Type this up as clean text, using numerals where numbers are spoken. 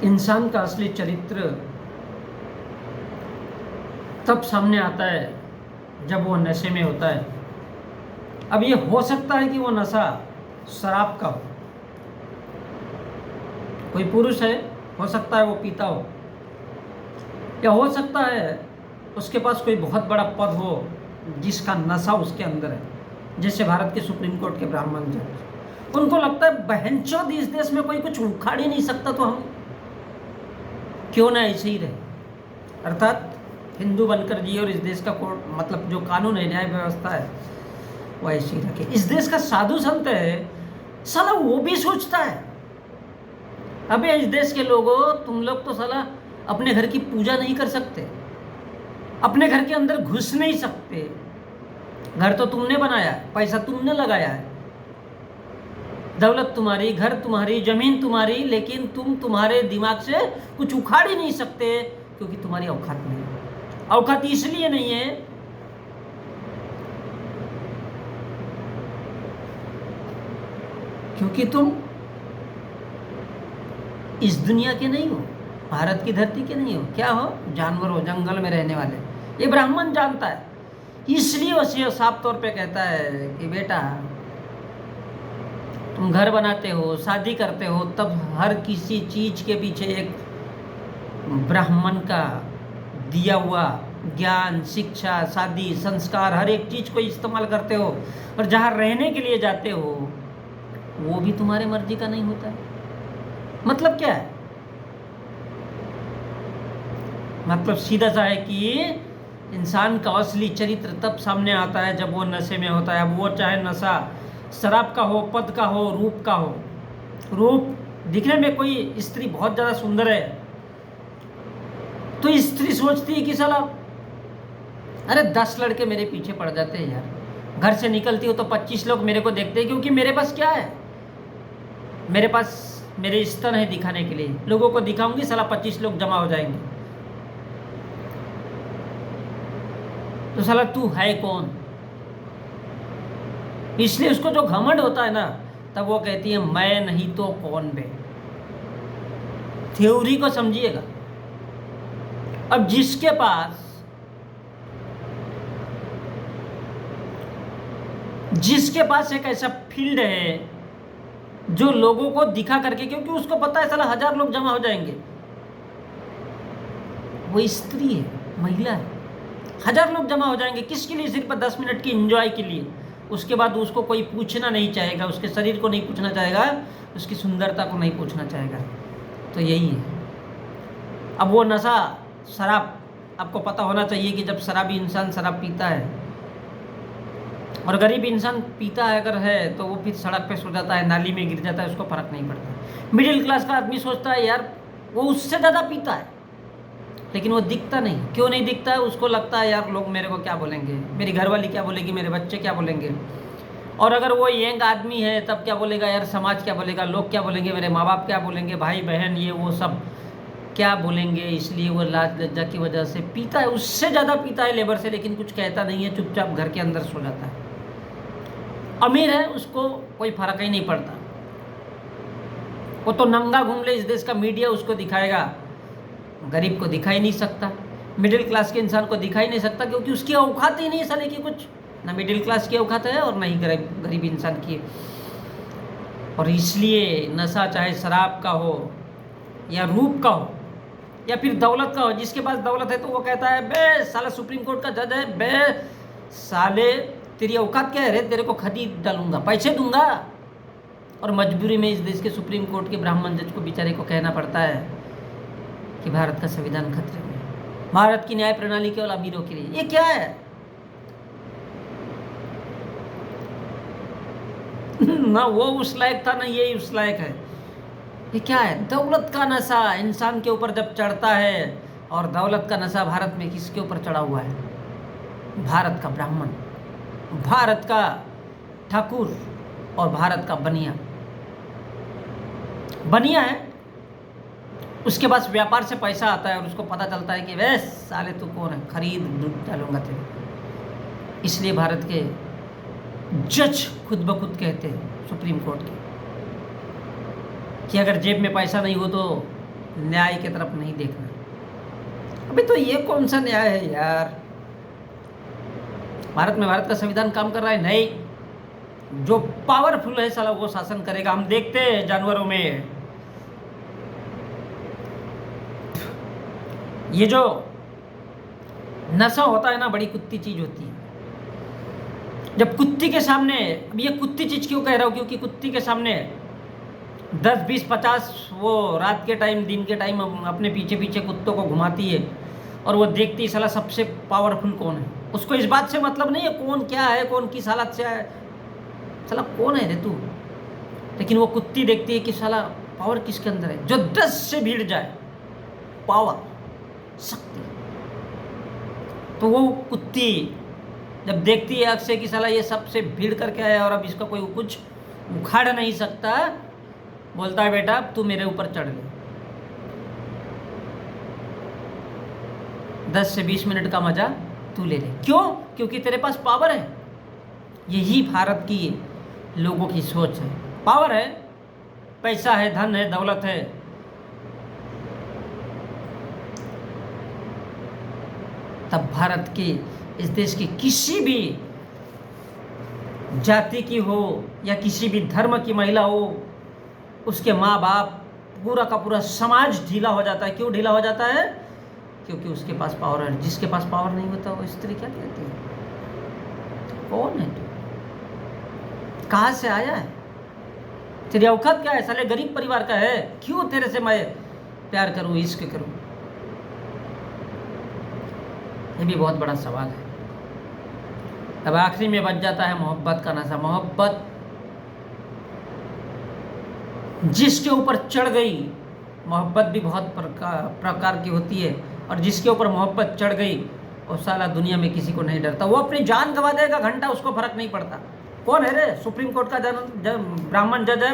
इंसान का असली चरित्र तब सामने आता है जब वो नशे में होता है। अब ये हो सकता है कि वो नशा शराब का हो। कोई पुरुष है, हो सकता है वो पीता हो, या हो सकता है उसके पास कोई बहुत बड़ा पद हो जिसका नशा उसके अंदर है, जैसे भारत के सुप्रीम कोर्ट के ब्राह्मण जज। उनको लगता है बहनचोद इस देश में कोई कुछ उखाड़ ही नहीं सकता, तो हम क्यों ना ऐसे ही रहे। अर्थात हिंदू बनकर जिए और इस देश का कोर्ट मतलब जो कानून है, न्याय व्यवस्था है, वो ऐसे ही रखे। इस देश का साधु संत है, साला वो भी सोचता है अबे इस देश के लोगों, तुम लोग तो साला अपने घर की पूजा नहीं कर सकते, अपने घर के अंदर घुस नहीं सकते। घर तो तुमने बनाया है, पैसा तुमने लगाया है, दौलत तुम्हारी, घर तुम्हारी, जमीन तुम्हारी, लेकिन तुम तुम्हारे दिमाग से कुछ उखाड़ ही नहीं सकते क्योंकि तुम्हारी औकात नहीं है। औकात इसलिए नहीं है क्योंकि तुम इस दुनिया के नहीं हो, भारत की धरती के नहीं हो। क्या हो? जानवर हो, जंगल में रहने वाले। ये ब्राह्मण जानता है, इसलिए वो साफ तौर पे कहता है कि बेटा तुम घर बनाते हो, शादी करते हो, तब हर किसी चीज के पीछे एक ब्राह्मण का दिया हुआ ज्ञान, शिक्षा, शादी, संस्कार, हर एक चीज को इस्तेमाल करते हो। और जहाँ रहने के लिए जाते हो वो भी तुम्हारे मर्जी का नहीं होता है। मतलब क्या है? मतलब सीधा सा है कि इंसान का असली चरित्र तब सामने आता है जब वो नशे में होता है। अब वो चाहे नशा शराब का हो, पद का हो, रूप का हो। रूप, दिखने में कोई स्त्री बहुत ज़्यादा सुंदर है तो स्त्री सोचती है कि साला अरे 10 लड़के मेरे पीछे पड़ जाते हैं यार। घर से निकलती हो तो 25 लोग मेरे को देखते हैं, क्योंकि मेरे पास क्या है, मेरे पास मेरे स्तन है दिखाने के लिए। लोगों को दिखाऊंगी, साला 25 लोग जमा हो जाएंगे। तो साला तू है कौन? इसलिए उसको जो घमंड होता है ना, तब वो कहती है मैं नहीं तो कौन बे। थ्योरी को समझिएगा। अब जिसके पास एक ऐसा फील्ड है जो लोगों को दिखा करके, क्योंकि उसको पता है साला 1000 लोग जमा हो जाएंगे, वो स्त्री है, महिला है, 1000 लोग जमा हो जाएंगे। किसके लिए? सिर्फ 10 मिनट की एंजॉय के लिए। उसके बाद उसको कोई पूछना नहीं चाहेगा, उसके शरीर को नहीं पूछना चाहेगा, उसकी सुंदरता को नहीं पूछना चाहेगा। तो यही है। अब वो नशा शराब, आपको पता होना चाहिए कि जब शराबी इंसान शराब पीता है और गरीब इंसान पीता है अगर है, तो वो फिर सड़क पे सो जाता है, नाली में गिर जाता है, उसको फर्क नहीं पड़ता। मिडिल क्लास का आदमी सोचता है यार वो उससे ज़्यादा पीता है, लेकिन वो दिखता नहीं। क्यों नहीं दिखता है? उसको लगता है यार लोग मेरे को क्या बोलेंगे, मेरी घरवाली क्या बोलेगी, मेरे बच्चे क्या बोलेंगे। और अगर वो यंग आदमी है तब क्या बोलेगा यार, समाज क्या बोलेगा, लोग क्या बोलेंगे, मेरे माँ बाप क्या बोलेंगे, भाई बहन ये वो सब क्या बोलेंगे। इसलिए वो लाज लज्जा की वजह से पीता है, उससे ज़्यादा पीता है लेबर से, लेकिन कुछ कहता नहीं है, चुपचाप घर के अंदर सो जाता है। अमीर है, उसको कोई फर्क ही नहीं पड़ता, वो तो नंगा घूम ले, इस देश का मीडिया उसको दिखाएगा। गरीब को दिखा ही नहीं सकता, मिडिल क्लास के इंसान को दिखा ही नहीं सकता, क्योंकि उसकी औकात ही नहीं साले की कुछ, ना मिडिल क्लास की औकात है और ना ही गरीब इंसान की। और इसलिए नशा चाहे शराब का हो या रूप का हो या फिर दौलत का हो, जिसके पास दौलत है तो वो कहता है बे साला सुप्रीम कोर्ट का जज है, बे साले तेरी औकात क्या है रे, तेरे को खरीद डालूंगा, पैसे दूंगा। और मजबूरी में इस देश के सुप्रीम कोर्ट के ब्राह्मण जज को बेचारे को कहना पड़ता है कि भारत का संविधान खतरे में, भारत की न्याय प्रणाली केवल अमीरों के लिए। ये क्या है? ना वो उस लायक था, ना ये उस लायक है। ये क्या है? दौलत का नशा इंसान के ऊपर जब चढ़ता है, और दौलत का नशा भारत में किसके ऊपर चढ़ा हुआ है? भारत का ब्राह्मण, भारत का ठाकुर और भारत का बनिया। बनिया है, उसके पास व्यापार से पैसा आता है और उसको पता चलता है कि वैस साले तू कौन है, खरीद डालूंगा तेरे। इसलिए भारत के जज खुद ब खुद कहते हैं सुप्रीम कोर्ट के कि अगर जेब में पैसा नहीं हो तो न्याय की तरफ नहीं देखना। अबे तो ये कौन सा न्याय है यार? भारत में भारत का संविधान काम कर रहा है? नहीं, जो पावरफुल है साला वो शासन करेगा। हम देखते हैं जानवरों में ये जो नशा होता है ना, बड़ी कुत्ती चीज होती है। जब कुत्ती के सामने, अब ये कुत्ती चीज क्यों कह रहा हूं, क्योंकि कुत्ती के सामने 10, 20, 50 वो रात के टाइम, दिन के टाइम अपने पीछे पीछे कुत्तों को घुमाती है और वो देखती है साला सबसे पावरफुल कौन है। उसको इस बात से मतलब नहीं है कौन क्या है, कौन किस हालत से है, साला कौन है रे तू। लेकिन वो कुत्ती देखती है कि साला पावर किसके अंदर है। जो 10 से भिड़ जाए, पावर, शक्ति, तो वो कुत्ती जब देखती है आग से कि साला ये सबसे भीड़ करके आया और अब इसका कोई कुछ उखाड़ नहीं सकता, बोलता है बेटा तू मेरे ऊपर चढ़ ले, 10 से 20 मिनट का मजा तू ले ले। क्यों? क्योंकि तेरे पास पावर है। यही भारत की लोगों की सोच है। पावर है, पैसा है, धन है, दौलत है, तब भारत की, इस देश की किसी भी जाति की हो या किसी भी धर्म की महिला हो, उसके माँ बाप, पूरा का पूरा समाज ढीला हो जाता है। क्यों ढीला हो जाता है? क्योंकि उसके पास पावर है। जिसके पास पावर नहीं होता वो स्त्री क्या कहती है? कौन है तू? कहाँ से आया है? तेरी औकात क्या है? साले गरीब परिवार का है, क्यों तेरे से मैं प्यार करूं, इश्क करूं? ये भी बहुत बड़ा सवाल है। अब आखिरी में बच जाता है मोहब्बत का नशा। मोहब्बत जिसके ऊपर चढ़ गई, मोहब्बत भी बहुत प्रकार की होती है, और जिसके ऊपर मोहब्बत चढ़ गई वो साला दुनिया में किसी को नहीं डरता। वो अपनी जान गंवा देगा घंटा, उसको फर्क नहीं पड़ता। कौन है रे? सुप्रीम कोर्ट का ब्राह्मण जज है,